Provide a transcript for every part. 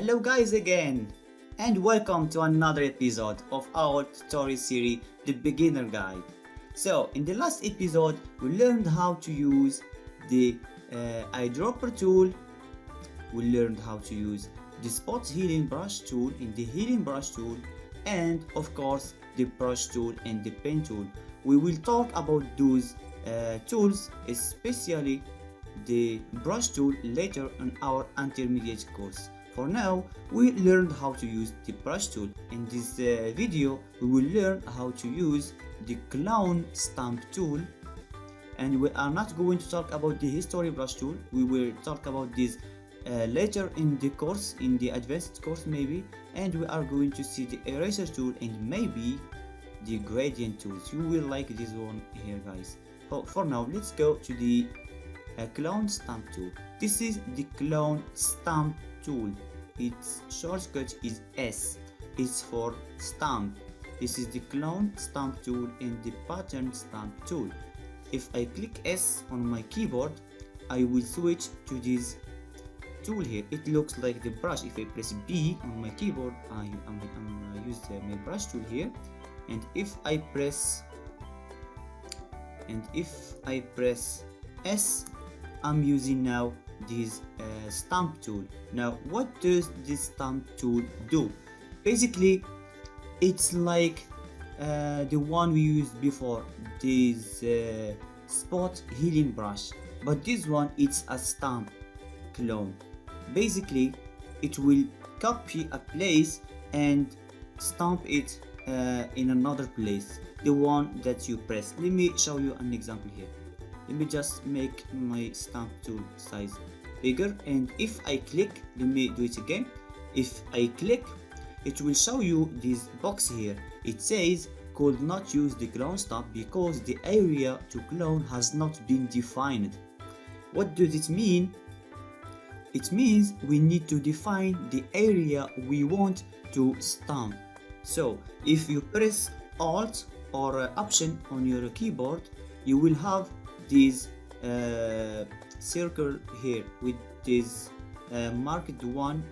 Hello guys again, and welcome to another episode of our tutorial series, The Beginner Guide. So in the last episode we learned how to use the eyedropper tool, we learned how to use the spot healing brush tool in the healing brush tool, and of course the brush tool and the pen tool. We will talk about those tools, especially the brush tool, later in our intermediate course. For now, we learned how to use the brush tool. In this video, we will learn how to use the clown stamp tool, and we are not going to talk about the history brush tool. We will talk about this later in the course, in the advanced course maybe, and we are going to see the eraser tool and maybe the gradient tools. You will like this one here, guys. For now, let's go to the clown stamp tool. This is the clown stamp tool. Its shortcut is S. It's for stamp. This is the clown stamp tool and the pattern stamp tool. If I click S on my keyboard, I will switch to this tool here. It looks like the brush. If I press B on my keyboard, I use my brush tool here, and if I press S, I'm using now this stamp tool. Now what does this stamp tool do? Basically it's like the one we used before, this spot healing brush, but this one it's a stamp clone. Basically it will copy a place and stamp it in another place, the one that you press. Let me show you an example here. Let me just make my stamp tool size bigger, and if I click, let me do it again. If I click, it will show you this box here. It says could not use the clone stamp because the area to clone has not been defined. What does it mean? It means we need to define the area we want to stamp. So if you press Alt or Option on your keyboard, you will have this circle here with this marked one.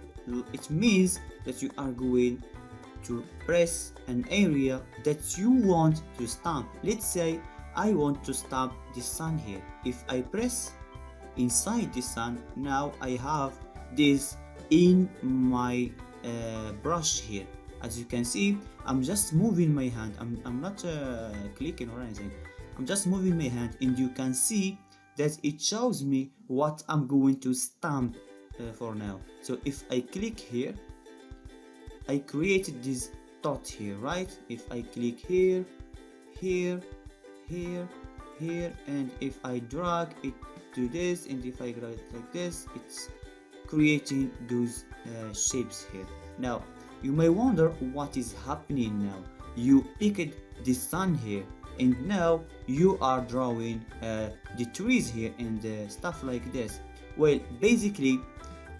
It means that you are going to press an area that you want to stamp. Let's say I want to stamp the sun here. If I press inside the sun, now I have this in my brush here. As you can see, I'm just moving my hand. I'm not clicking or anything. I'm just moving my hand, and you can see that it shows me what I'm going to stamp for now. So if I click here, I created this dot here, right? If I click here, here, here, here, and if I drag it to this, and if I drag it like this, it's creating those shapes here. Now you may wonder what is happening now. You picked the sun here, and now you are drawing the trees here and stuff like this. Well, basically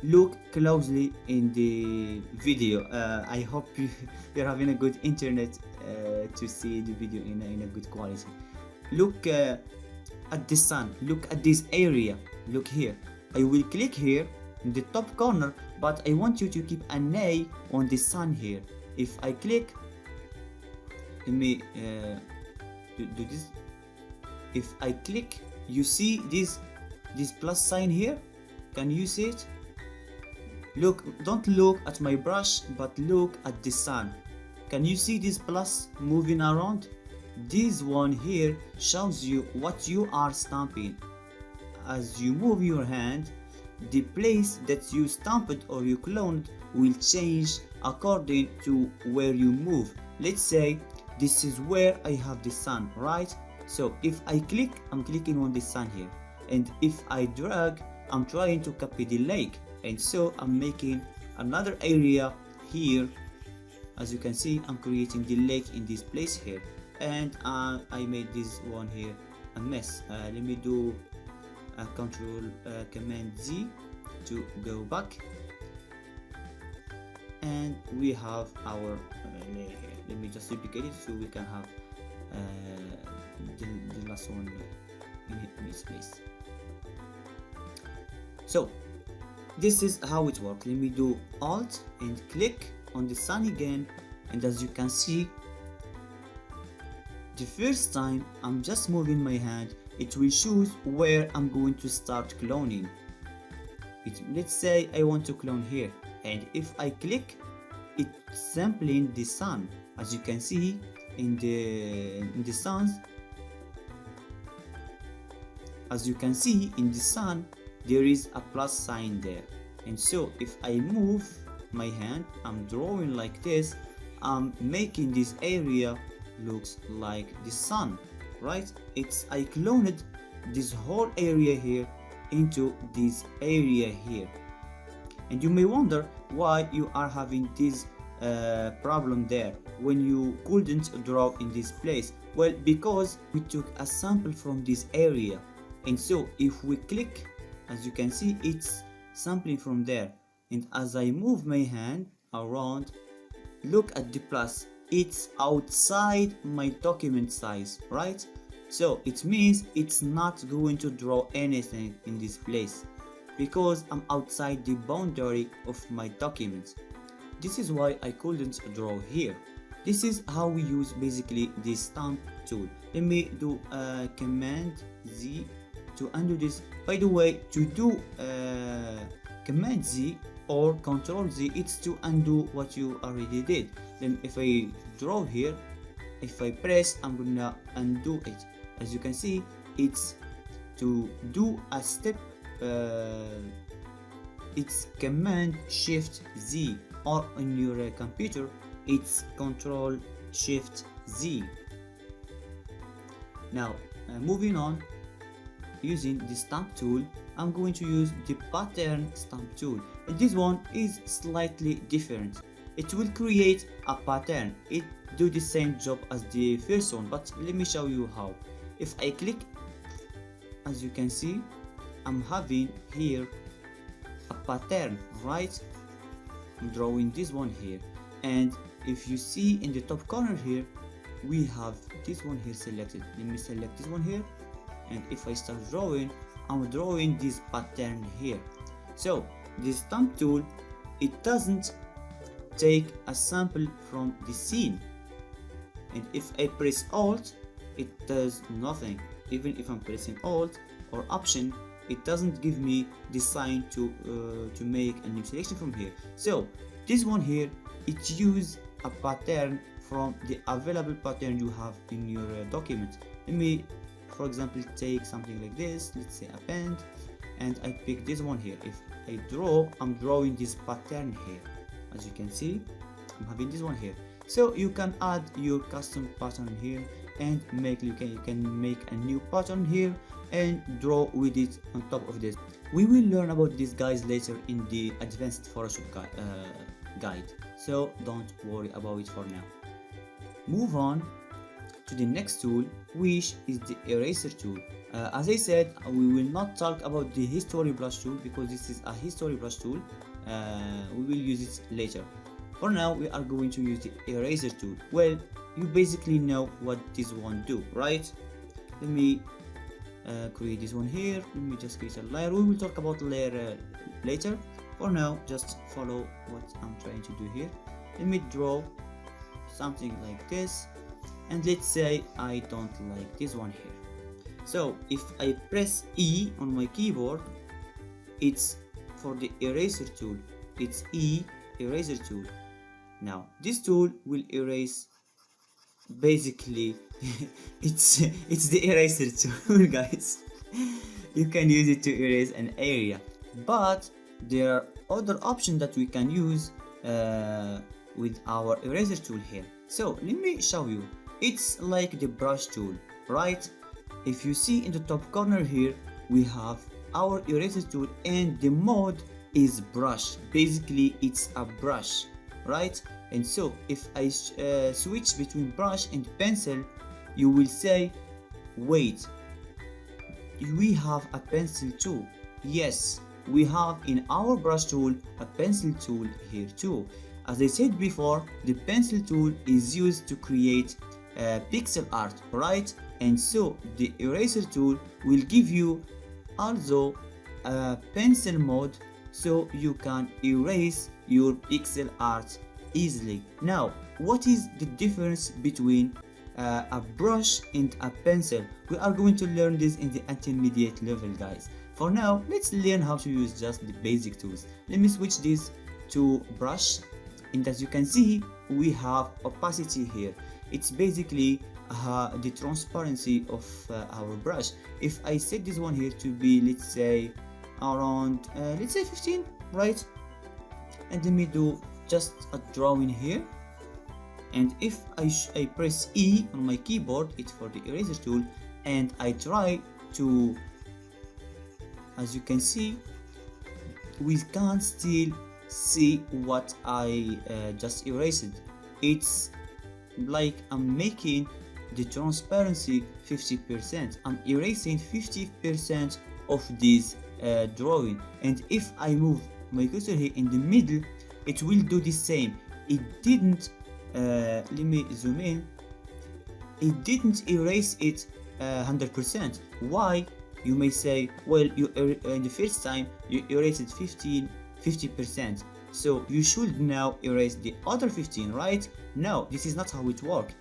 look closely in the video. I hope you're having a good internet to see the video in a good quality. Look at the sun, look at this area, look here. I will click here in the top corner, but I want you to keep an eye on the sun here. If I click, let me do this. If I click, you see this plus sign here. Can you see it? Look, don't look at my brush, but look at the sun. Can you see this plus moving around? This one here shows you what you are stamping. As you move your hand, the place that you stamped or you cloned will change according to where you move. Let's say this is where I have the sun, right? So if I click, I'm clicking on the sun here, and if I drag, I'm trying to copy the lake, and so I'm making another area here. As you can see, I'm creating the lake in this place here, and I made this one here a mess. Let me do a Control Command Z to go back, and we have our layer here. Let me just duplicate it so we can have the last one in its place. So This is how it works. Let me do Alt and click on the sun again, and as you can see, the first time I'm just moving my hand, it will choose where I'm going to start cloning. Let's say I want to clone here, and if I click, it's sampling the sun. As you can see in the suns, as you can see in the sun, there is a plus sign there. And so if I move my hand, I'm drawing like this, I'm making this area looks like the sun, right? I cloned this whole area here into this area here. And you may wonder why you are having this problem there when you couldn't draw in this place. Well, because we took a sample from this area, and so if we click, as you can see, it's sampling from there. And as I move my hand around, look at the plus, it's outside my document size, right? So it means it's not going to draw anything in this place because I'm outside the boundary of my document. This is why I couldn't draw here. This is how we use basically the stamp tool. Let me do Command Z to undo this. By the way, to do Command Z or Control Z, it's to undo what you already did. Then if I draw here, if I press, I'm gonna undo it. As you can see, it's to do a step, it's Command Shift Z, or on your computer it's Control Shift Z. Now moving on, using the stamp tool, I'm going to use the pattern stamp tool, and this one is slightly different. It will create a pattern. It do the same job as the first one, but let me show you how. If I click, as you can see, I'm having here a pattern, right? I'm drawing this one here, and if you see in the top corner here, we have this one here selected. Let me select this one here, and if I start drawing, I'm drawing this pattern here. So this stamp tool, it doesn't take a sample from the scene, and if I press Alt, it does nothing. Even if I'm pressing Alt or Option, it doesn't give me the sign to make a new selection from here. So this one here, it uses a pattern from the available pattern you have in your document. Let me, for example, take something like this. Let's say append, and I pick this one here. If I draw, I'm drawing this pattern here. As you can see, I'm having this one here. So you can add your custom pattern here and you can make a new pattern here and draw with it on top of this. We will learn about these guys later in the advanced Photoshop guide, so don't worry about it for now. Move on to the next tool, which is the eraser tool. As I said, we will not talk about the history brush tool because this is a history brush tool. We will use it later. For now, we are going to use the eraser tool. Well, you basically know what this one do, right? Let me create this one here. Let me just create a layer. We will talk about layer later. For now, just follow what I'm trying to do here. Let me draw something like this, and let's say I don't like this one here. So if I press E on my keyboard, it's for the eraser tool. It's E eraser tool. Now this tool will erase, basically it's the eraser tool, guys. You can use it to erase an area, but there are other options that we can use with our eraser tool here. So let me show you. It's like the brush tool, right? If you see in the top corner here, we have our eraser tool, and the mode is brush. Basically it's a brush, right? And so if I switch between brush and pencil, you will say, wait, we have a pencil too. Yes, we have in our brush tool a pencil tool here too. As I said before, the pencil tool is used to create pixel art, right? And so the eraser tool will give you also a pencil mode so you can erase your pixel art easily. Now, what is the difference between a brush and a pencil? We are going to learn this in the intermediate level, guys. For now, let's learn how to use just the basic tools. Let me switch this to brush, and as you can see, we have opacity here. It's basically the transparency of our brush. If I set this one here to be, let's say, around let's say 15, right? And let me do just a drawing here, and if I press E on my keyboard, it's for the eraser tool, and I try to, as you can see, we can still see what I just erased. It's like I'm making the transparency 50%. I'm erasing 50% of this drawing, and if I move my cursor here in the middle, it will do the same. It didn't let me zoom in. It didn't erase it 100%. Why? You may say, well, you in the first time you erased 50%, so you should now erase the other 15, right? No, this is not how it works.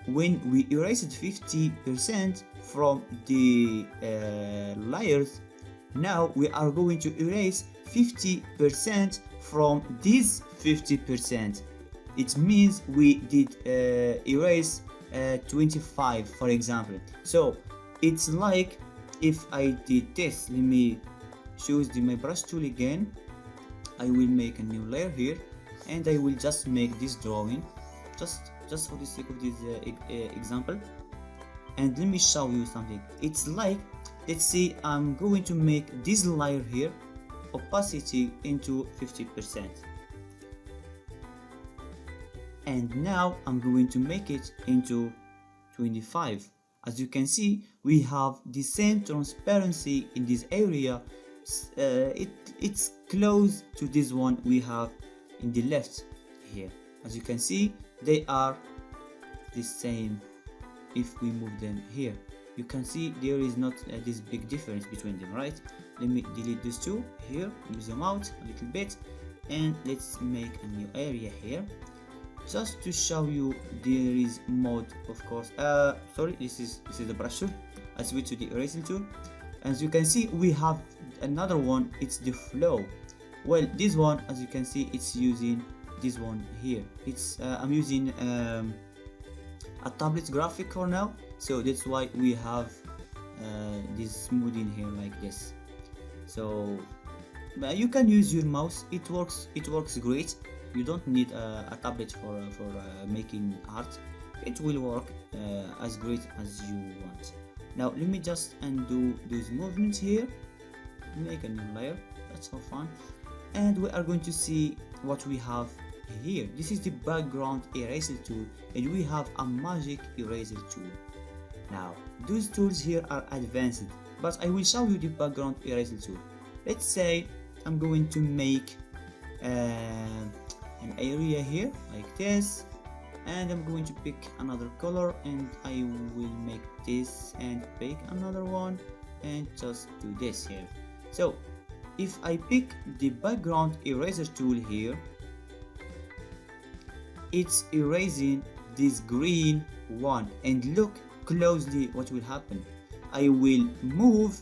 When we erased 50% from the layers, now we are going to erase 50% from this 50%. It means we did erase 25, for example. So it's like if I did this, let me choose my brush tool again. I will make a new layer here, and I will just make this drawing, just for the sake of this example. And let me show you something. It's like, let's say I'm going to make this layer here opacity into 50%, and now I'm going to make it into 25. As you can see, we have the same transparency in this area. It's close to this one we have in the left here. As you can see, they are the same. If we move them here, you can see there is not this big difference between them, right? Let me delete these two here, zoom out a little bit, and let's make a new area here, just to show you there is mode, of course. Sorry, this is the brush tool. I switch to the eraser tool. As you can see, we have another one. It's the flow. Well, this one, as you can see, it's using this one here. It's I'm using a tablet graphic for now, so that's why we have this smoothing here like this. So you can use your mouse. It works great. You don't need a tablet for making art. It will work as great as you want. Now let me just undo those movements here, make a new layer. That's so fun. And we are going to see what we have here. This is the background eraser tool, and we have a magic eraser tool. Now those tools here are advanced, but I will show you the background eraser tool. Let's say I'm going to make an area here like this, and I'm going to pick another color, and I will make this and pick another one and just do this here. So if I pick the background eraser tool here, it's erasing this green one, and look closely what will happen. I will move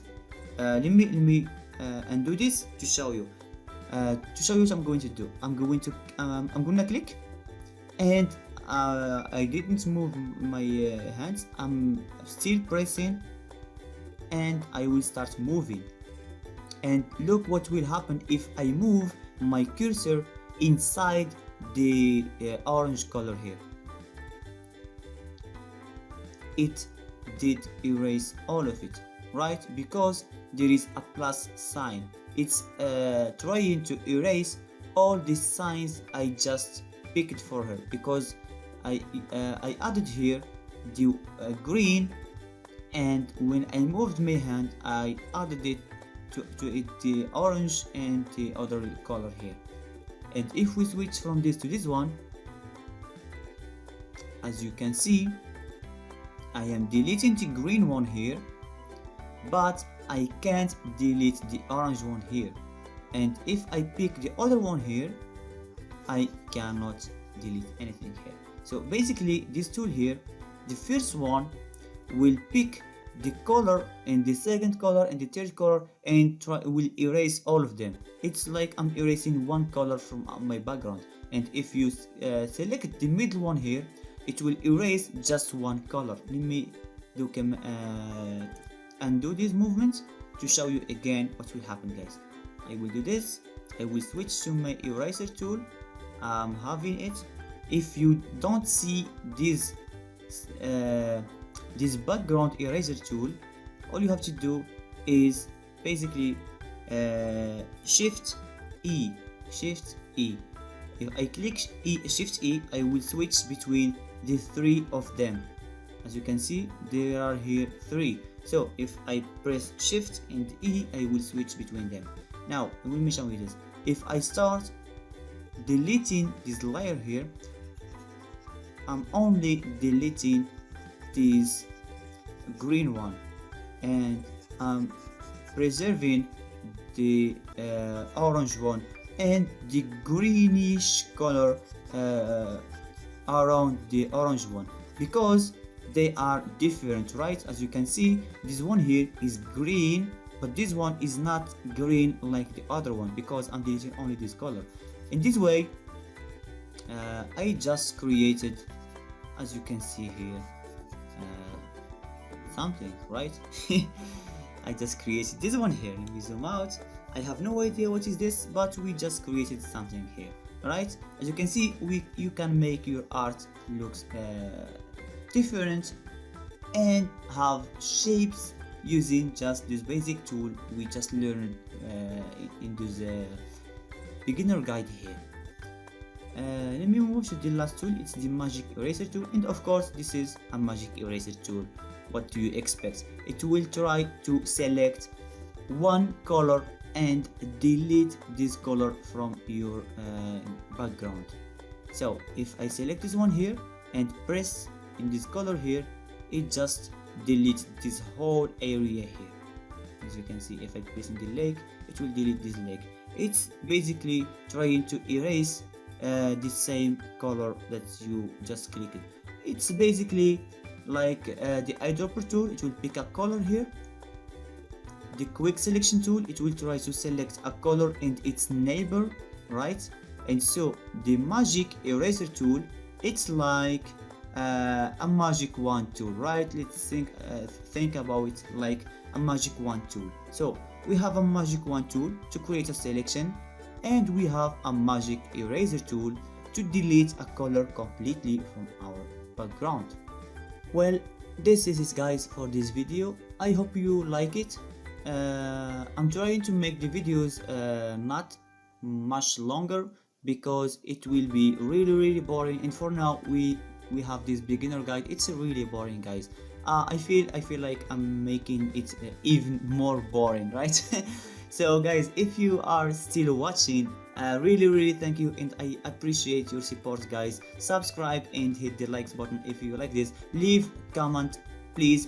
let me undo this to show you what I'm going to do. I'm gonna click, and I didn't move my hands. I'm still pressing, and I will start moving, and look what will happen if I move my cursor inside the orange color here. It did erase all of it, right? Because there is a plus sign. It's trying to erase all the signs I just picked for her, because I added here the green, and when I moved my hand I added it to it the orange and the other color here. And if we switch from this to this one, as you can see, I am deleting the green one here, but I can't delete the orange one here. and if I pick the other one here, I cannot delete anything here. So basically this tool here, the first one will pick the color and the second color and the third color and will erase all of them. It's like I'm erasing one color from my background, and if you select the middle one here, it will erase just one color. Let me undo these movements to show you again what will happen, guys. I will do this. I will switch to my eraser tool. I'm having it. If you don't see this background eraser tool, all you have to do is basically Shift E. If I click Shift E, I will switch between the three of them. As you can see, there are here three. So if I press Shift and E, I will switch between them. Now let me show you this. If I start deleting this layer here, I'm only deleting this green one, and I'm preserving the orange one and the greenish color around the orange one, because they are different, right? As you can see, this one here is green, but this one is not green like the other one, because I'm deleting only this color. In this way, I just created, as you can see here, something, right? I just created this one here. Let me zoom out. I have no idea what is this, but we just created something here, right? As you can see, you can make your art looks different and have shapes using just this basic tool we just learned in this beginner guide here. Let me move to the last tool. It's the magic eraser tool, and of course this is a magic eraser tool. What do you expect? It will try to select one color and delete this color from your background. So if I select this one here and press in this color here, it just deletes this whole area here. As you can see, if I press in the lake, it will delete this lake. It's basically trying to erase the same color that you just clicked. It's basically like the eyedropper tool. It will pick a color here. The quick selection tool, it will try to select a color and its neighbor, right? And so the magic eraser tool, it's like a magic wand tool, right? Let's think about it like a magic wand tool. So we have a magic wand tool to create a selection, and we have a magic eraser tool to delete a color completely from our background. Well, this is it, guys, for this video. I hope you like it. I'm trying to make the videos not much longer, because it will be really boring, and for now we have this beginner guide. It's really boring, guys. I feel like I'm making it even more boring, right? So guys, if you are still watching, really thank you, and I appreciate your support, guys. Subscribe and hit the likes button if you like this. Leave comment, please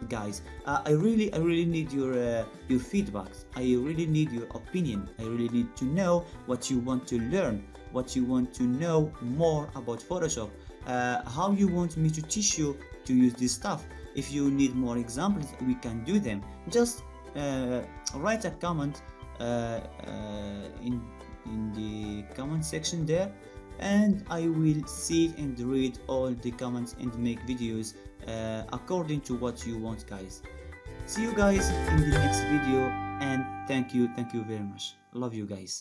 guys. I really need your feedback. I really need your opinion. I really need to know what you want to learn, what you want to know more about Photoshop, how you want me to teach you to use this stuff. If you need more examples, we can do them. Just write a comment in the comment section there, and I will see and read all the comments and make videos according to what you want, guys. See you guys in the next video, and thank you very much. Love you guys.